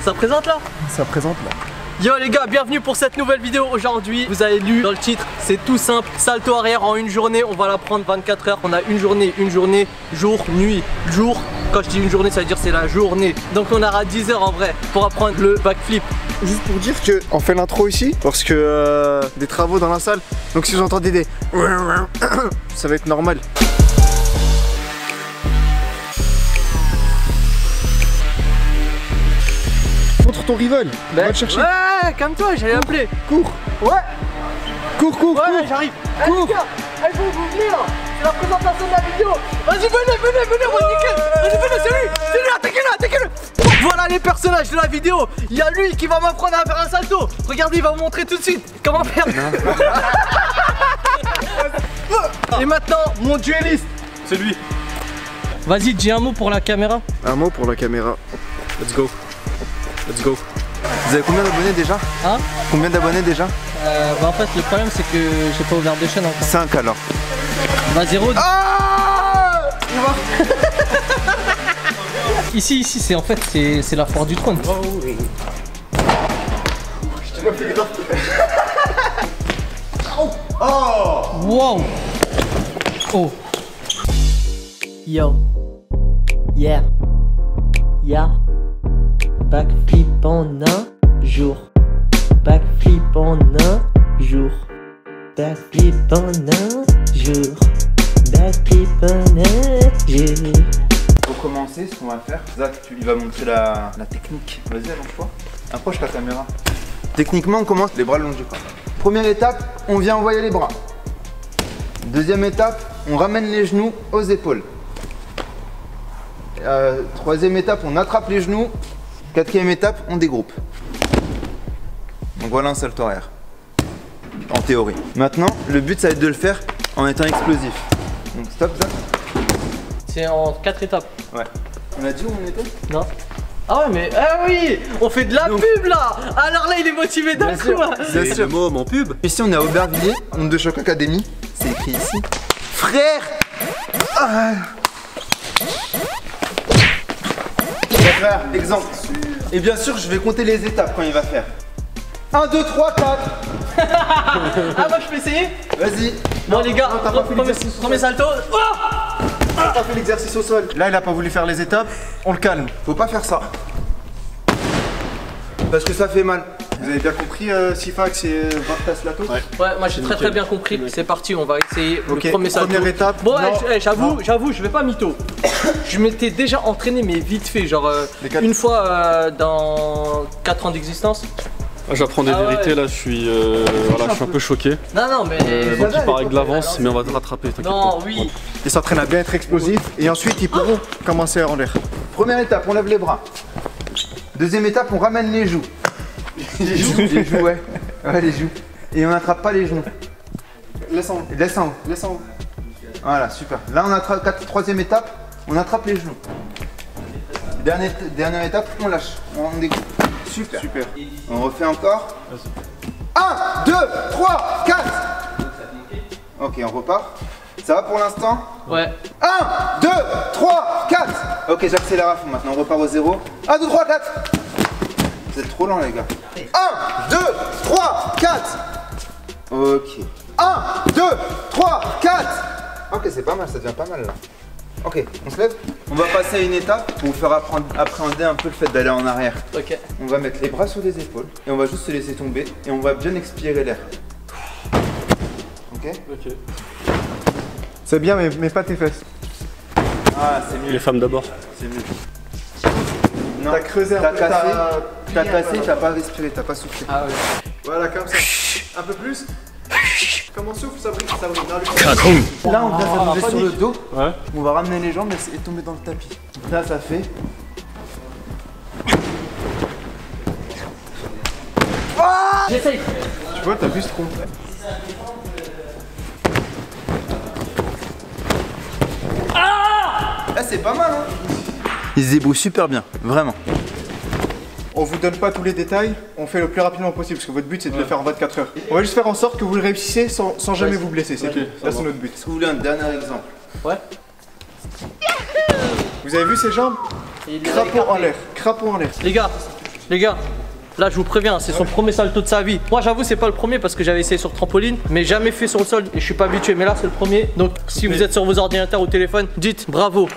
Ça présente là? Ça présente là. Yo les gars, bienvenue pour cette nouvelle vidéo. Aujourd'hui, vous avez lu dans le titre, c'est tout simple. Salto arrière en une journée, on va la prendre 24 heures. On a une journée, jour, nuit, jour. Quand je dis une journée, ça veut dire c'est la journée. Donc on aura 10 heures en vrai pour apprendre le backflip. Juste pour dire que on fait l'intro ici parce que des travaux dans la salle. Donc si vous entendez des ça va être normal. Montre ton rival. Va le chercher. Ouais, calme-toi, j'allais appeler. Cours. Ouais. Cours. Ouais, j'arrive. Cours. Les gars, vous venez là. C'est la présentation de la vidéo. Vas-y, venez, on va nickel. Vas-y, venez, c'est lui, attaquez-le. Voilà les personnages de la vidéo. Il y a lui qui va m'apprendre à faire un salto. Regardez, il va vous montrer tout de suite comment faire. Et maintenant, mon dueliste. C'est lui. Vas-y, dis un mot pour la caméra. Un mot pour la caméra. Let's go. Vous avez combien d'abonnés déjà? Hein? Combien d'abonnés déjà? Bah en fait le problème c'est que j'ai pas ouvert de chaîne encore. 5 alors. Bah 0. Ah Ici c'est en fait c'est la foire du trône. Oh oui. Je te l'ai fait Oh. Wow. Oh. Yo. Yeah. Backflip en un jour. Backflip en un jour. Backflip en un jour. Backflip en un jour. Pour commencer, ce qu'on va faire, Zach, tu lui vas montrer la technique. Vas-y, allonge-toi. Approche ta caméra. Techniquement, on commence les bras longés. Première étape, on vient envoyer les bras. Deuxième étape, on ramène les genoux aux épaules. Troisième étape, on attrape les genoux. Quatrième étape, on dégroupe. Donc voilà un salto arrière. En théorie. Maintenant, le but, ça va être de le faire en étant explosif. Donc stop, Zach. C'est en 4 étapes. Ouais. On a dit où on était? Non. Ah ouais mais ah oui, on fait de la pub là. Alors là il est motivé d'un coup. C'est le mot mon pub. Ici on est à Aubervilliers, Onde de Choc Academy. C'est écrit ici. Frère Frère, exemple. Et bien sûr je vais compter les étapes quand il va faire. 1, 2, 3, 4. Ah moi je peux essayer. Vas-y. Bon les gars, t'as pas fait l'exercice. premier salto. Oh T'as pas fait l'exercice au sol. Là il a pas voulu faire les étapes. On le calme. Faut pas faire ça. Parce que ça fait mal. Vous avez bien compris Sifax et Vartas Lato? Ouais, moi j'ai très bien compris. C'est parti, on va essayer le premier salto. Première étape. Bon, Non. j'avoue, je vais pas mytho. Je m'étais déjà entraîné, mais vite fait, genre une fois dans 4 ans d'existence. J'apprends des vérités là, je suis un peu choqué. Non, mais. Donc il part avec de l'avance, mais on va te rattraper, t'inquiète Non, pas. oui. Ils s'entraînent à bien être explosifs et ensuite ils pourront commencer en l'air. Première étape, on lève les bras. Deuxième étape, on ramène les joues. Les joues, ouais. Ouais, les joues. Et on n'attrape pas les genoux. Laisse en haut. Laisse en haut. Laisse en haut. Voilà, super. Là, on attrape, troisième étape, on attrape les genoux. Dernière étape, on lâche. On découpe. Super. On refait encore. 1, 2, 3, 4. Ok, on repart. Ça va pour l'instant? Ouais. 1, 2, 3, 4. Ok, j'accélère à fond maintenant. On repart au 0. 1, 2, 3, 4. Vous êtes trop lent, les gars. 1, 2, 3, 4. Ok. 1, 2, 3, 4. Ok, c'est pas mal, ça devient pas mal là. Ok, on se lève. On va passer à une étape pour vous faire appréhender un peu le fait d'aller en arrière. Ok. On va mettre les bras sur les épaules et on va juste se laisser tomber et on va bien expirer l'air. Ok. C'est bien, mais pas tes fesses. Ah, c'est mieux. Les femmes d'abord. C'est mieux. Non, T'as creusé un t'as peu, t'as cassé, t'as pas respiré, t'as pas soufflé. Ah ouais. Voilà, comme ça. Un peu plus. Comment souffle, ça brille. Là, on vient s'allonger sur le dos. Ouais. On va ramener les jambes et tomber dans le tapis. Là, ça fait. J'essaye. Tu vois, t'as vu ce tronc. Là, c'est pas mal, hein. Il se débrouille super bien, vraiment. On vous donne pas tous les détails, on fait le plus rapidement possible parce que votre but c'est de le faire en 24 heures. On va juste faire en sorte que vous le réussissiez sans jamais vous blesser, c'est tout. Ça c'est notre but. Est-ce que vous voulez un dernier exemple? Ouais. Vous avez vu ses jambes? Et il les a Crapaud en écartés. l'air, crapaud en l'air. Les gars, Les gars, là je vous préviens, c'est son premier salto de sa vie. Moi j'avoue c'est pas le premier parce que j'avais essayé sur trampoline, mais jamais fait sur le sol et je suis pas habitué. Mais là c'est le premier. Donc si vous êtes sur vos ordinateurs ou téléphone, dites bravo.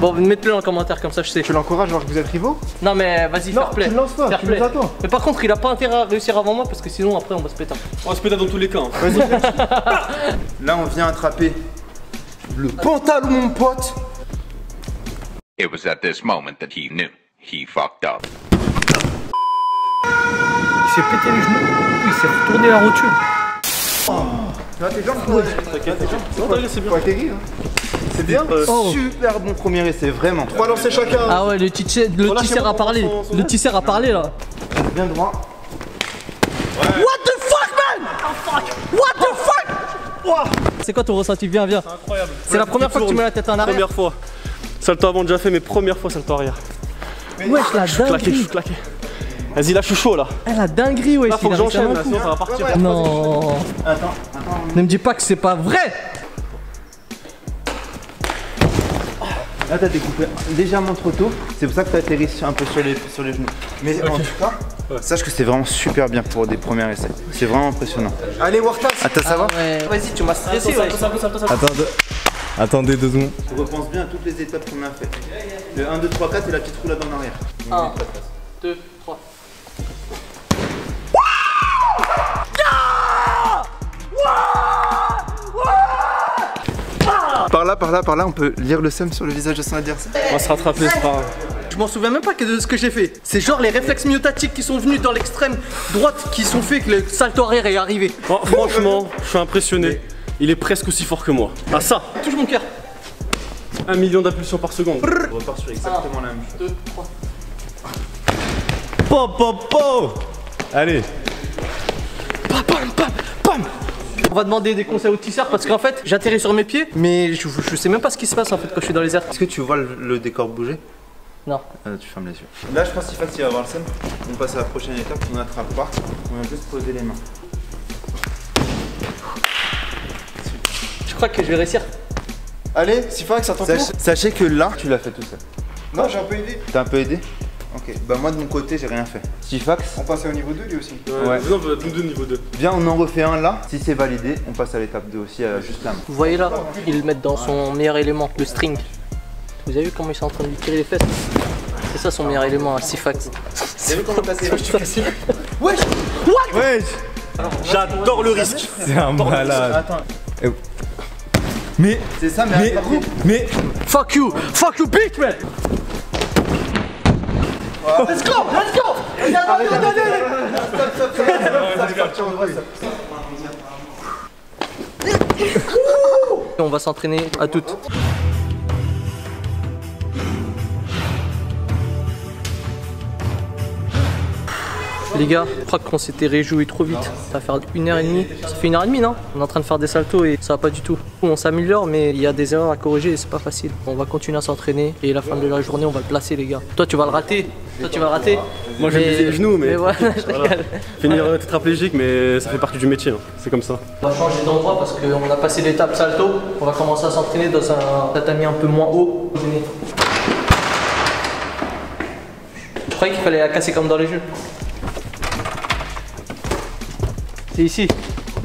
Bon, mettez-le dans le commentaire comme ça je sais. Tu l'encourages alors que vous êtes rivaux? Non mais vas-y, fair play. Tu le lances pas, Fair tu play. nous attends. Mais par contre il a pas intérêt à réussir avant moi parce que sinon après on va se péter. On va se péter dans tous les cas. Hein. Vas-y. Là, on vient attraper le pantalon, mon pote. It was at this moment that he knew he fucked up. Il s'est pété les genoux, il s'est retourné la rotule. Tu vois tes jambes? C'est bien. Faut atterrir. C'est bien. Super bon premier essai, vraiment. 3 lancers chacun. Ah ouais, le tisser a parlé. Le tisser a parlé là. Bien droit. What the fuck man? What the fuck? C'est quoi ton ressenti? Viens. C'est incroyable. C'est la première fois que tu mets la tête en arrière. Première fois. Salto avant déjà fait, mais première fois salto arrière. Wesh, la Je suis dinguerie. claqué. Vas-y, là je suis chaud là. Eh, la dinguerie, wesh. Là faut que il a réussi à j'enchaîne, me là, sinon ça va partir. Non. Attends. Ne me dis pas que c'est pas vrai. Là, t'as découpé légèrement trop tôt. C'est pour ça que t'as atterri un peu sur les genoux. Mais en tout cas, sache que c'est vraiment super bien pour des premiers essais. C'est vraiment impressionnant. Allez, Wartas. Attends, ça va? Ouais. Vas-y, tu m'as stressé. Ouais. Attendez 2 secondes. Tu repenses bien à toutes les étapes qu'on a fait. Le 1, 2, 3, 4 et la petite roulade en arrière. 1, 2, 3. Par là, on peut lire le seum sur le visage de son adversaire. On va se rattraper, c'est pas grave. Je m'en souviens même pas de ce que j'ai fait. C'est genre les réflexes myotatiques qui sont venus dans l'extrême droite qui sont fait que le salto arrière est arrivé. Oh, franchement, je suis impressionné. Il est presque aussi fort que moi. Ah ça, Touche mon cœur. 1 million d'impulsions par seconde. On repart sur exactement la même chose. 2, 3. Po. Allez. On va demander des conseils au tisseur parce qu'en fait j'atterris sur mes pieds mais je sais même pas ce qui se passe en fait quand je suis dans les airs. Est-ce que tu vois le décor bouger? Non. Tu fermes les yeux. Là, je pense qu'il va avoir le seum. On passe à la prochaine étape, on n'attrape pas. On va juste poser les mains. Je crois que je vais réussir. Allez, Sifax, à ton tour. Sachez que là, tu l'as fait tout seul. Non, j'ai un peu aidé. T'as un peu aidé? Ok, bah moi de mon côté j'ai rien fait. Sifax, On passe au niveau 2 lui aussi. Ouais. Non, nous deux niveau 2. viens on en refait un là. Si c'est validé, on passe à l'étape 2 aussi, juste là. Vous voyez là, ils le mettent dans son meilleur élément, le string. Vous avez vu comment ils sont en train de lui tirer les fesses? C'est ça son meilleur élément à Sifax. T'as vu comment passer? Wesh. Wesh. J'adore le risque. C'est un malade. Attends, Mais. c'est ça mais Mais. Fuck you bitch man. Let's go. On va s'entraîner à toutes. Les gars, je crois qu'on s'était réjouis trop vite. Ça va faire 1h30. Ça fait 1h30 non? On est en train de faire des saltos et ça va pas du tout. On s'améliore mais il y a des erreurs à corriger et c'est pas facile. On va continuer à s'entraîner et à la fin de la journée on va le placer les gars. Toi tu vas le rater. Moi je vais me viser les genoux, mais voilà, je rigole. finir tétraplégique, mais ça fait partie du métier. Hein. C'est comme ça. On va changer d'endroit parce qu'on a passé l'étape salto. On va commencer à s'entraîner dans un tatami un peu moins haut. Je croyais qu'il fallait la casser comme dans les jeux. C'est ici,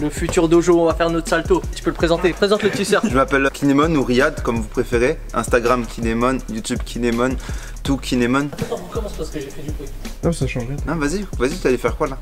le futur dojo, on va faire notre salto. Tu peux le présenter, présente le tisseur. Je m'appelle Kinemon ou Riyad comme vous préférez. Instagram Kinemon, YouTube Kinemon, tout Kinemon. Attends, on recommence parce que j'ai fait du bruit. Non, ça change rien. Non vas-y, tu allais faire quoi là?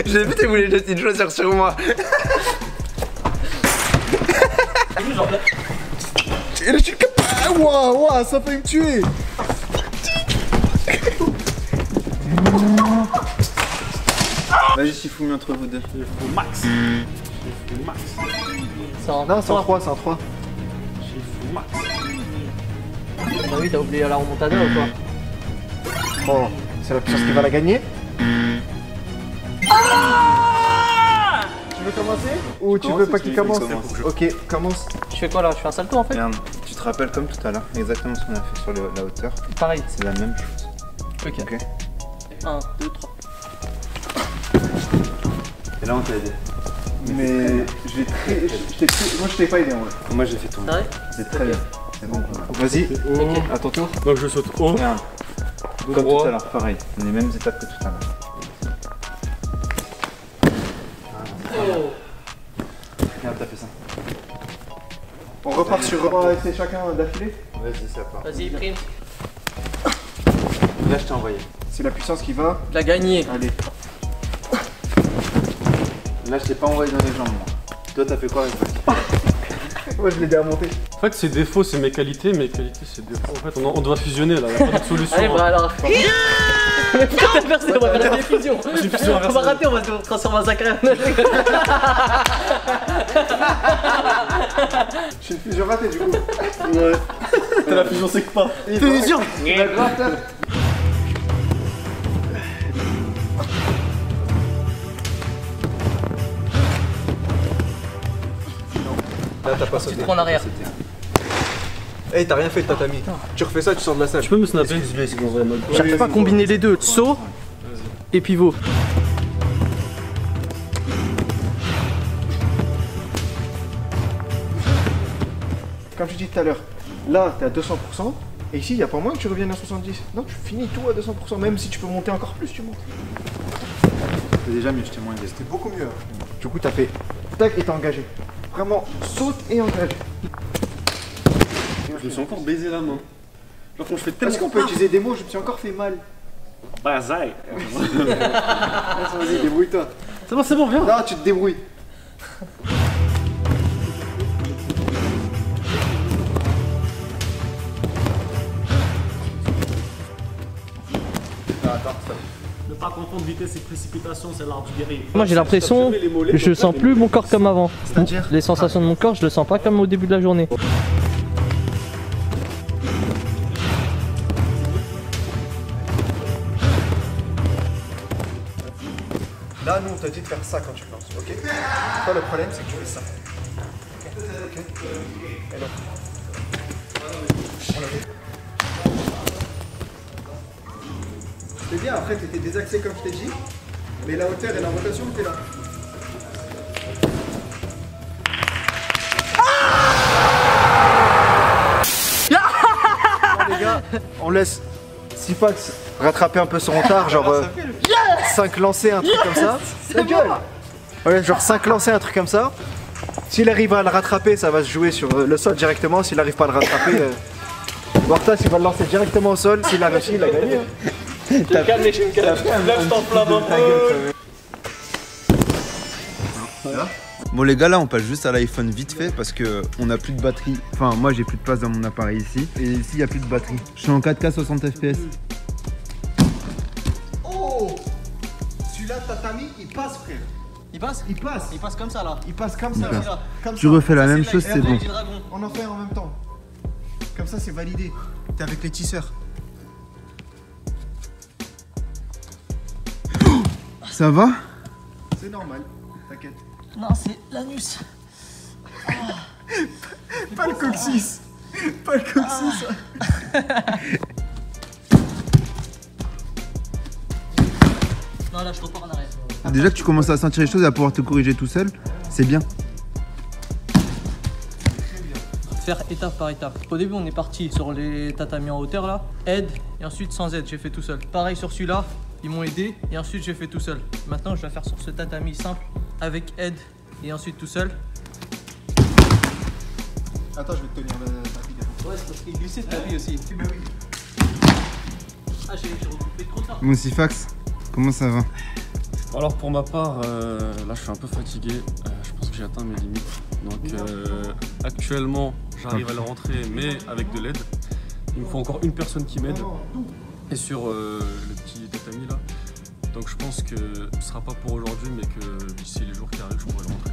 J'ai vu que tu voulais jeter une chaussure sur moi. Waouh, ça fait me tuer. Vas-y Shifumi entre vous deux. Max. Non, c'est en 3, c'est en 3. Bah oui, t'as oublié la remontada ou quoi? Oh, c'est la puissance qui va la gagner. Tu veux commencer? Ou tu veux pas qu'il commence? Ok, commence. Je fais quoi là? Je fais un salto en fait? Regarde, tu te rappelles comme tout à l'heure, exactement ce qu'on a fait sur la hauteur. Pareil. C'est la même chose. Ok. 1, 2, 3. Et là on t'a aidé. Mais moi je t'ai pas aidé en vrai. Moi j'ai fait tourner. C'est vrai? C'est très bien. C'est bon. Vas-y, à ton tour. Donc je saute haut. Regarde. Comme tout à l'heure, pareil. On est les mêmes étapes que tout à l'heure. Regarde, t'as fait ça. On repart sur 3 essais chacun d'affilée. Vas-y, ça part. Vas-y, print. Là, je t'ai envoyé. C'est la puissance qui va. Tu l'as gagné. Allez. Là, je t'ai pas envoyé dans les jambes, moi. Toi, t'as fait quoi avec ça? Moi, je l'ai aidé à monter. En fait, ses défauts, c'est mes qualités c'est défauts. En fait, on doit fusionner là, il n'y a pas d'autre solution. Allez, bah alors. Mais putain, t'as percé, on va faire la diffusion. Une fusion On va rater, on va se transformer en Zachary. Je suis une fusion ratée du coup. T'as la fusion, c'est que pas. Fusion. Là, t'as pas sauté. Tu te prends en arrière. Hey, t'as rien fait de tatami. Tu refais ça, tu sors de la salle. Tu peux me snapper? J'arrive pas à combiner les deux. Saut et pivot. Comme je dis tout à l'heure, là, t'es à 200%. Et ici, il n'y a pas moins que tu reviennes à 70. Non, tu finis tout à 200%. Même si tu peux monter encore plus, tu montes. C'est déjà mieux, je t'ai moins aidé. C'était beaucoup mieux. Du coup, t'as fait tac et t'es engagé. Vraiment, saute et engage. Je me suis encore baisé la main. Genre quand je fais tellement. Est-ce qu'on peut utiliser des mots? Je me suis encore fait mal. Bazaï. Vas-y, débrouille-toi. C'est bon, viens. Non, tu te débrouilles. Ne pas confondre vitesse et précipitation, c'est l'art du guerrier. Moi j'ai l'impression que je sens plus mon corps comme avant. C'est-à-dire? Les sensations de mon corps, je le sens pas comme au début de la journée. Là, nous, on t'a dit de faire ça quand tu lances, ok? Toi, le problème, c'est que tu fais ça. Ok? Et donc. C'est bien, après, t'étais désaxé comme je t'ai dit, mais la hauteur et la rotation étaient là. Bon, les gars, on laisse Sifax rattraper un peu son retard, genre 5 lancers, un truc comme ça. Ta gueule. Ouais, genre 5 lancers, un truc comme ça. S'il arrive à le rattraper, ça va se jouer sur le sol directement. S'il n'arrive pas à le rattraper, Wartas il va le lancer directement au sol. S'il a réussi, il a gagné. Hein. Calme les cheveux, calme. Là, je t'enflamme un peu. Bon les gars, là on passe juste à l'iPhone vite fait parce que on a plus de batterie. Enfin moi j'ai plus de place dans mon appareil ici. Et ici il n'y a plus de batterie. Je suis en 4K 60 FPS. Oh, celui-là, tatami, il passe, frère. Il passe? Il passe. Il passe comme ça là. Il passe comme ça. passe. Là. Comme Tu ça. refais la même c'est chose, la- c'est bon. du dragon. On en fait un en même temps. Comme ça, c'est validé. T'es avec les tisseurs. Ça va? C'est normal. T'inquiète. Non, c'est l'anus. Pas le coccyx. Pas le coccyx. Non, là je repars en arrière. Déjà que tu commences à sentir les choses et à pouvoir te corriger tout seul, c'est bien. Faire étape par étape. Au début, on est parti sur les tatamis en hauteur là, aide et ensuite sans aide, j'ai fait tout seul. Pareil sur celui-là, ils m'ont aidé et ensuite j'ai fait tout seul. Maintenant, je vais faire sur ce tatami simple avec aide et ensuite tout seul. Attends, je vais te tenir le tapis. Ouais, c'est parce qu'il glissait ce tapis aussi. Ah, j'ai recoupé trop tard. Bon Sifax, comment ça va? Alors pour ma part, là je suis un peu fatigué. Je pense que j'ai atteint mes limites. Donc actuellement, j'arrive à le rentrer, mais avec de l'aide. Il me faut encore une personne qui m'aide. Et sur le petit tatami là. Donc je pense que ce sera pas pour aujourd'hui, mais que d'ici les jours qui arrivent, je pourrai le rentrer.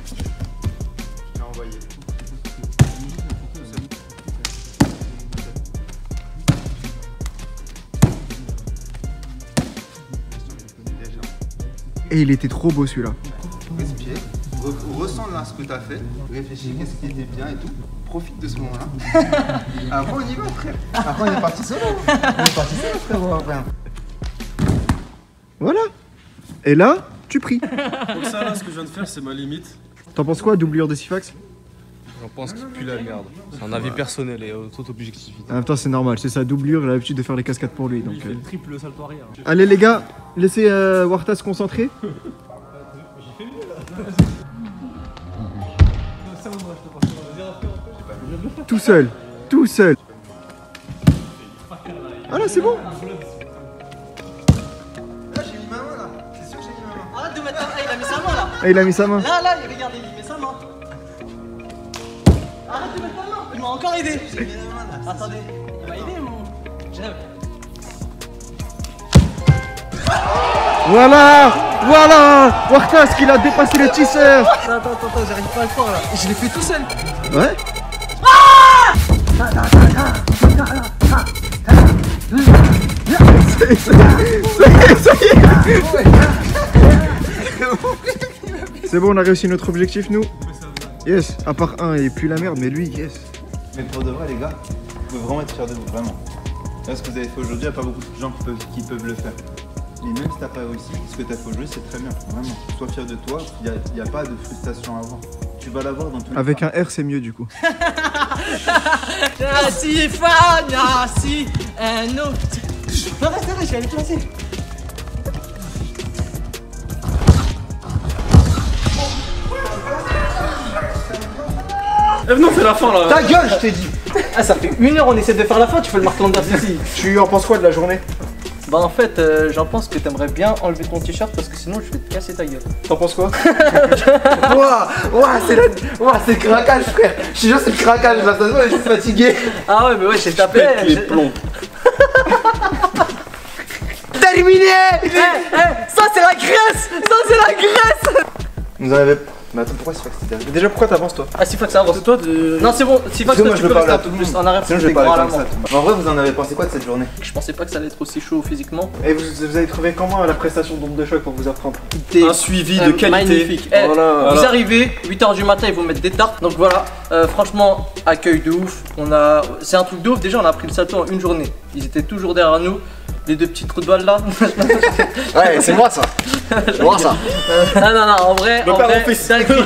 Je t'ai envoyé. Et il était trop beau celui-là. Respire, ressens là ce que tu as fait, réfléchis qu'est-ce qui était bien et tout. Profite de ce moment-là. Après on y va frère. Après on est parti solo. On est parti solo frérot. Enfin. Voilà. Et là, tu pries. Donc ça là, ce que je viens de faire, c'est ma limite. T'en penses quoi, doublure de Sifax? J'en pense qu'il pue la merde. C'est un avis personnel et toute objectivité. En même temps, c'est normal, c'est sa doublure, il a l'habitude de faire les cascades pour lui. Donc, Il fait le triple salto arrière. Allez les gars, laissez Warta se concentrer. Tout seul, tout seul. Ah là, c'est bon. Là, j'ai mis ma main là. C'est sûr que j'ai mis ma main. Arrête de mettre ta main. Il a mis sa main là. Ah, il a mis sa main. Là, regardez, il met sa main. Arrête de mettre ta main. Il m'a encore aidé. J'ai mis ma main là. Attendez, il m'a aidé ou j'aime. Voilà, voilà. Warta, ce qu'il a dépassé le tisseur. Attends, j'arrive pas à le faire là. Je l'ai fait tout seul. Ouais. C'est bon, on a réussi notre objectif, nous. Yes, à part un, il pue la merde, mais lui, yes. Mais pour de vrai, les gars, vous pouvez vraiment être fiers de vous, vraiment. Là, ce que vous avez fait aujourd'hui, il n'y a pas beaucoup de gens qui peuvent le faire. Mais même si t'as pas réussi, ce que t'as fait aujourd'hui, c'est très bien, vraiment. Sois fier de toi, il n'y a pas de frustration à avoir. Tu vas l'avoir dans tous les Avec cas. un R, c'est mieux, du coup. Si Fania, si un autre. Non, reste, je vais aller placer. Venons, on fait la fin là. Ta gueule, je t'ai dit. Ah, ça fait 1 heure, on essaie de faire la fin, tu fais le marteau ici. Tu en penses quoi de la journée? Bah en fait, j'en pense que t'aimerais bien enlever ton t-shirt parce que sinon je vais te casser ta gueule. T'en penses quoi? Ouah, c'est le craquage, frère. Je te jure, c'est le craquage là, ça se voit, je suis fatigué. Ah ouais, mais ouais, j'ai tapé. Les plombs. Terminé. Ça c'est la graisse. Ça c'est la graisse. Vous en avez. Mais attends, pourquoi c'est pas que c'était derrière? Déjà, pourquoi t'avances, toi? Ah, Sifax, ça avance. Toi de. Non, c'est bon, Sifax, Moi, toi, je tu veux peux rester parler à un peu tout le plus monde. en arrière. Sinon, je vais parce que parler t'es comme grand ça. Mais en vrai, vous en avez pensé quoi de cette journée? Je pensais pas que ça allait être aussi chaud physiquement. Et vous avez trouvé comment la prestation d'onde de choc pour vous apprendre? Un suivi de qualité. Magnifique. Eh, Voilà. Vous arrivez, 8h du matin, ils vous mettent des tartes. Donc voilà, franchement, accueil de ouf. C'est un truc de ouf. Déjà, on a pris le salto en 1 journée. Ils étaient toujours derrière nous. Les 2 petits trous de balle là. Ouais, c'est moi ça. C'est moi ça. Non, en vrai, père, on fait dinguerie.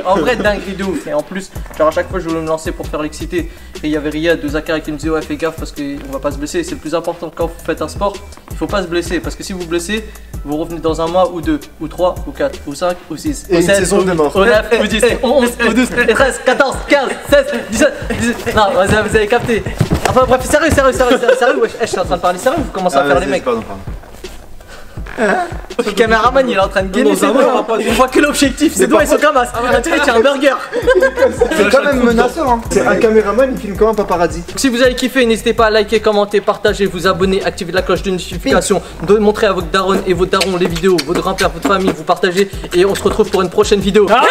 En vrai, dinguerie de ouf. Et en plus, genre à chaque fois, je voulais me lancer pour faire l'excité. Et il y avait Riyad de Zakaria qui me disait ouais, fais gaffe parce qu'on va pas se blesser. C'est le plus important quand vous faites un sport. Il faut pas se blesser parce que si vous blessez, vous revenez dans un mois ou 2, ou 3, ou 4, ou 5, ou 6, Et ou une 7, saison de mort. ou 9, ou 10, ou 11, ou 12, et 13, 14, 15, 16, 17, 18. Non, vous avez capté. Enfin bref, sérieux, ouais, je suis en train de parler sérieux, vous commencez à faire les mecs. Pardon. Le caméraman il est en train de gainer ses Non, doigts. On voit que l'objectif, ses doigts ils sont comme as. Tu sais, tiens un burger. C'est quand même menaçant, hein. C'est un caméraman, il filme comme un paparazzi. Si vous avez kiffé, n'hésitez pas à liker, commenter, partager, vous abonner, activer la cloche de notification, de montrer à votre daronne et vos darons les vidéos, votre grand-père, votre famille, vous partagez et on se retrouve pour une prochaine vidéo. Ah